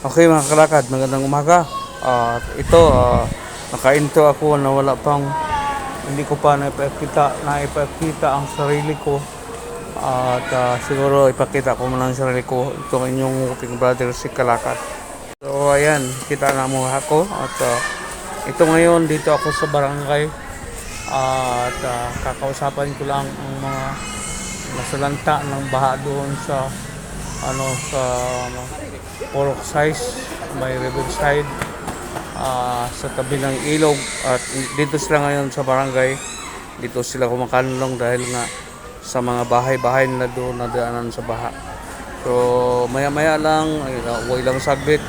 Okay mga kalakad, magandang umaga. Ito, naka-intro ako na wala pang, hindi ko pa naipakita ang sarili ko. Siguro ipakita ko muna ang sarili ko. Ito ang inyong uping brother si Kalakad. So ayan, kita na mo ako. Ito ngayon, dito ako sa barangay. Kakausapin ko lang ang mga nasalanta ng baha doon sa sa Porok Size, may Riverside, sa tabi ng ilog. At dito sila ngayon sa barangay. Dito sila kumakanlong dahil nga sa mga bahay-bahay nila doon nadaanan sa baha. So maya-maya lang, ilang saglit,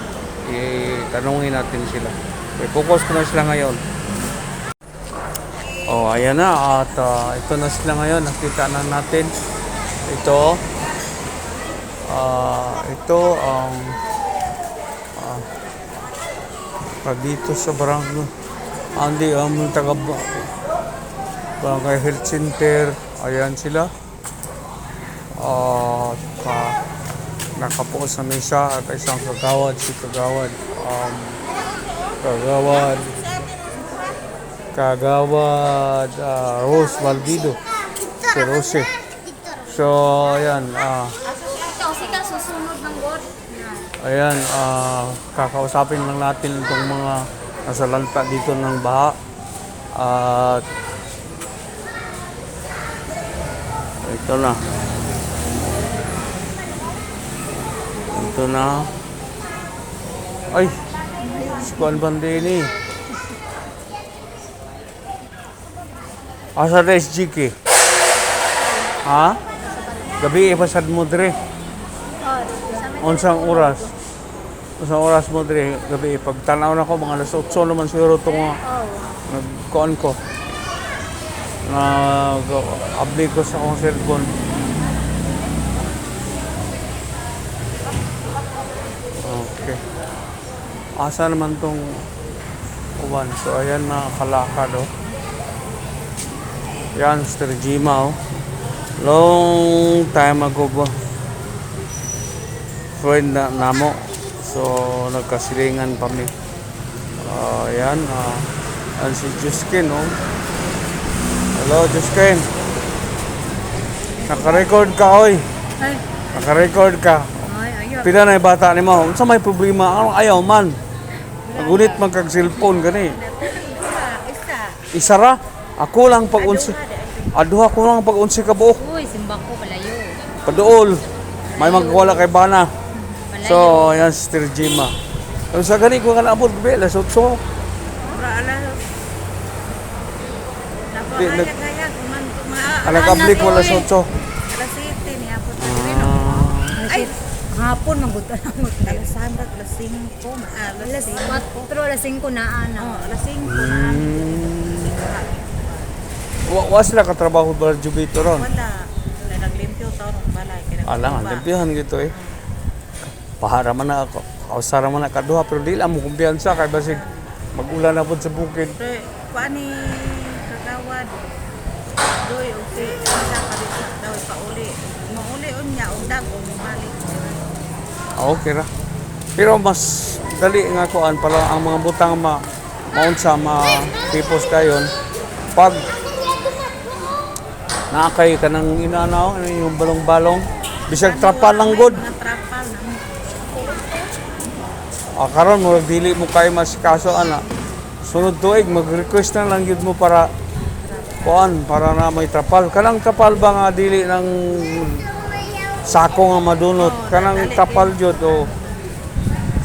itanungin natin sila. Okay, focus ko na sila ngayon. Ayan na, at ito na sila ngayon. Nakita na natin ito. Ito ang dito sa barangay barangay health center. Ayan sila, nakapoos sa mesa at isang kagawad, si kagawad Rose Valdido, si Rose. So ayan, ayan, kakausapin lang natin itong mga nasalanta dito ng baha. At ito na. Ito na. Ay, si Juan Bandini. Asa na SGK? Ha? Gabi ipasad mo dire. Unsang oras? Unsang oras mo dire gabi? Pagtanaw na ko mga alas 8 naman siguro itong nagkuhan ko. Nag-update ko sa akong cellphone. Okay. Asa naman itong uwan? So ayan mga kalakad. Yan, Mr. Jima. Long time ago ba? Friend na namo. So nagkasilingan kami. Ayan, si Juskin. Hello, Juskin. Naka-record ka, oy. Ay. Naka-record ka. Ay, ayaw. Pila na yung bata ni mo. Unsa may problema? Anong ayaw man? Nagunit man kag cellphone gani. Isa. Isara? Ako lang pag-unsi. Aduha ko lang pag-unsi ka buok. Uy, simbang ko, palayo. Paduol. May magwala kay bana. Palayo. So, ayan, Sister Jima. Kung sa gani ko ka naabot, gabi, alas 8. Ora, alas. Napakayag-hayag. Nag-ablik ko alas 8. Alas 7, niya po. Ay, hapon, mabuta lang. Alas 1, alas 5. Alas 4, alas 5 na ana. Alas 5 na ana. Wa sila katrabaho ba Jubito ron? Wala. Naglimpyo taon ng balay. Alang, limpihan gito eh. Pahara man na ako. Kausara man na kaduha, pero di lang mo kumpiyansa kay basig mag-ulan na po sa bukid. Pero, kuan ni kagawad. Doy, okay. Isa ka dito daw pauli. Mauli unya, ugdag o mumalik. Okay ra. Pero mas dali nga kuan pala ang mga butang maunsa ma-pipos kayon. Pag nakakay ka ng inanaw, yung balong-balong, bisag trapal lang good. Mga trapal na. Karon mo dili mo kay mas kaso ana. Sunod tuig mag-request na lang yun mo para kuan para na may trapal. Kanang trapal ba nga dili ng sako nga madunot. Kanang trapal jud o.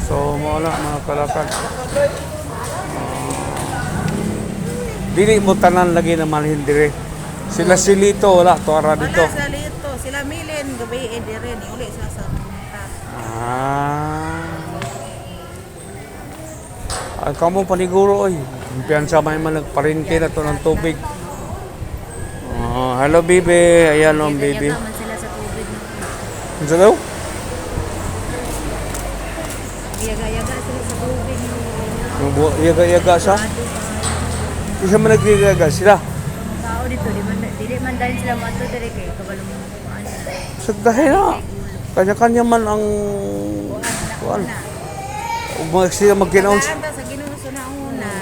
So mo na mga kalakad. Dili mo tanan lagi na malhin dire. Sila silito wala tuara dito. Wala sa lito. Sila milin, gabi dire ni uli sa punta. Kamu paniguro oy. Kumpiyansa may man nagparinti na to ng tubig. Hello baby. Ayan o baby. Yaga man sila sa tubig. Ano daw? Yaga-yaga sila sa tubig. Yaga-yaga siya? Isa man nagyayaga sila. Tao dito, dili man dahil sila mato dire kay kabalo mo kuan. Sa dahil na. Kanya-kanya man ang kuan. ug siya mag-announce. Anda sa Ginoo sa nauna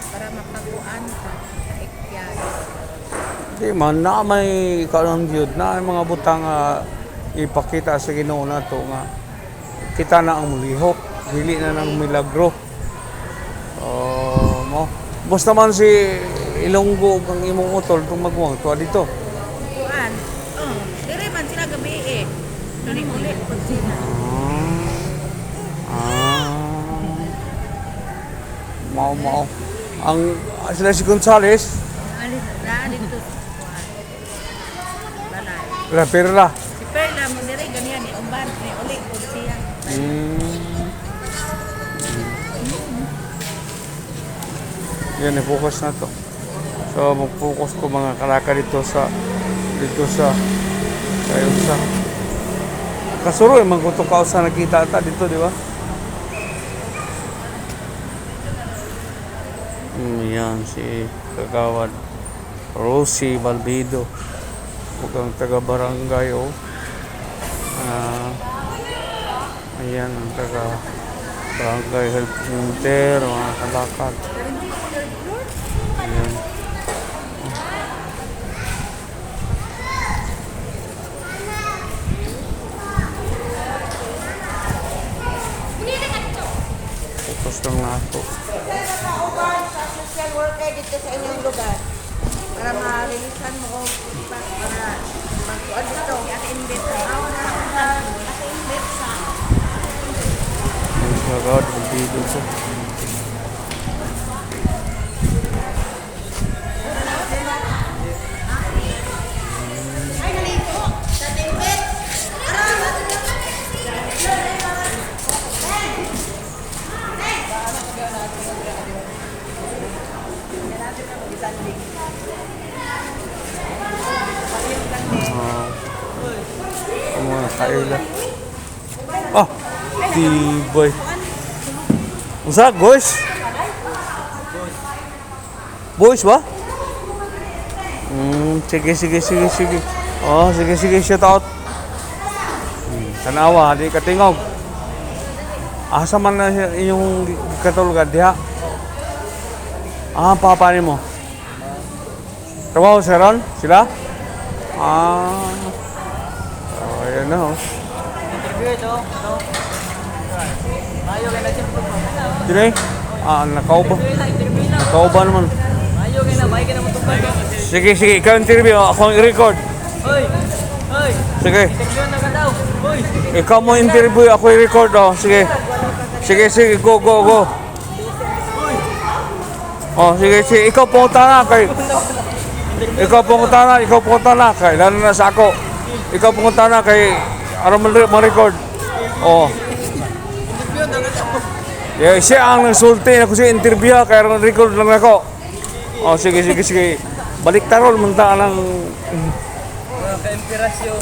para mapakuan ka kaikyan. Di man na may kanon gyud na ang mga butang ipakita sa Ginoo nato nga kita na ang mulihok, dili na ng milagro. Mo. Basta man si Ilonggo ug ang imong utol kung magwang tuwa dito. Kuan. Dire man sila gabi eh. Uli pag sila. Mau. Ang sila si Gonzales, Alis na dito. Balay. la perla. Si Perla mo dire ganyan ni umban ni uli pag siya. Yan, i-focus na to. So, mag-focus ko mga kalaka dito sa sa Kasuro, magkutok ka sa nakita ata dito, di ba? Yan, si Kagawad Rosie Balbido. Huwag taga-barangay, oh. Ayan, ang taga-barangay health center, mga kalakad. Ayan. Focus lang na ako. Sa social worker dito sa inyong lugar para ma-releasean mo para magkuan dito. Aka-invite sa aka-invite sa Ang Kagawad Balbido ko. Ang mga kaila. Tiboy. Usa, guys? Boys ba? Sige. Sige, shout out. Tanawa, di katingog. Asa man na inyong katulugan diha? Papa mo. Trabaho sa ron? Sila? Ayan na, oh. Interview ito, no? Mayo kayo na siyempre po. Sila nakauba. Nakauba naman. Mayo kayo na, mayo kayo na matupad. Sige, ikaw interview. Ako i-record. Hoy! Sige. Interview na ka daw! Hoy! Ikaw mo interview, ako i-record, oh. Sige, go. Sige. Ikaw pumunta na kay... Lalo na sa ako. Ikaw pumunta na kay... Araw ma-record. Yeah, siya ang nagsulti. Ako siya interview, kaya record lang ako. Sige. Balik tarol, munta ng... Mga ka-inspirasyon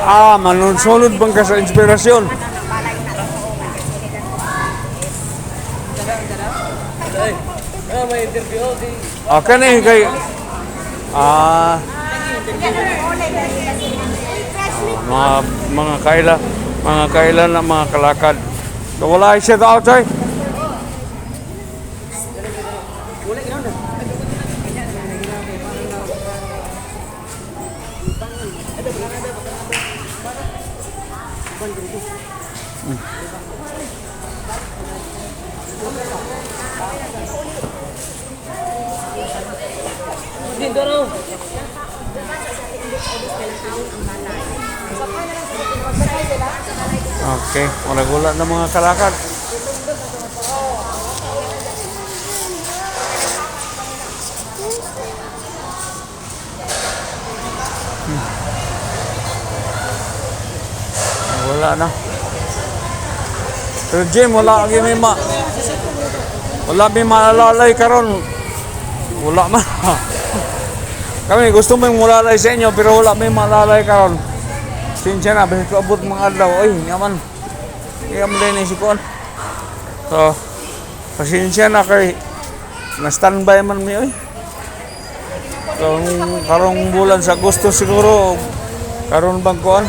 sa manunsunod bang ka sa inspirasyon? may interview. Kani kay mga kaila na mga kalakad. So, wala siya to outside. Dito raw! Okay, wala na mga kalakad. Wala na. Pero Jim, wala may malalay karon. Wala man. Kami gusto mo yung malalay sa inyo pero wala may malalay karon. Sinsya na, basta abot mga adlaw. Ay, yaman. Yaman din si Kuan. So, pasensya na kay na-standby man mi oy. So, karong bulan sa Agosto siguro karon bang Kuan.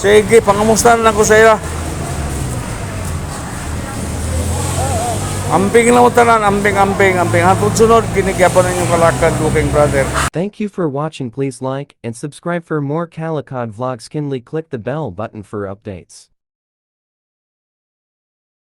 Sige, pangamusta na ko sa iyo. Amping lang mo tanan, amping. Hantod sunod, ginigyapon ninyong kalakad, looking brother. Thank you for watching. Please like and subscribe for more Calicod vlogs. Kindly click the bell button for updates.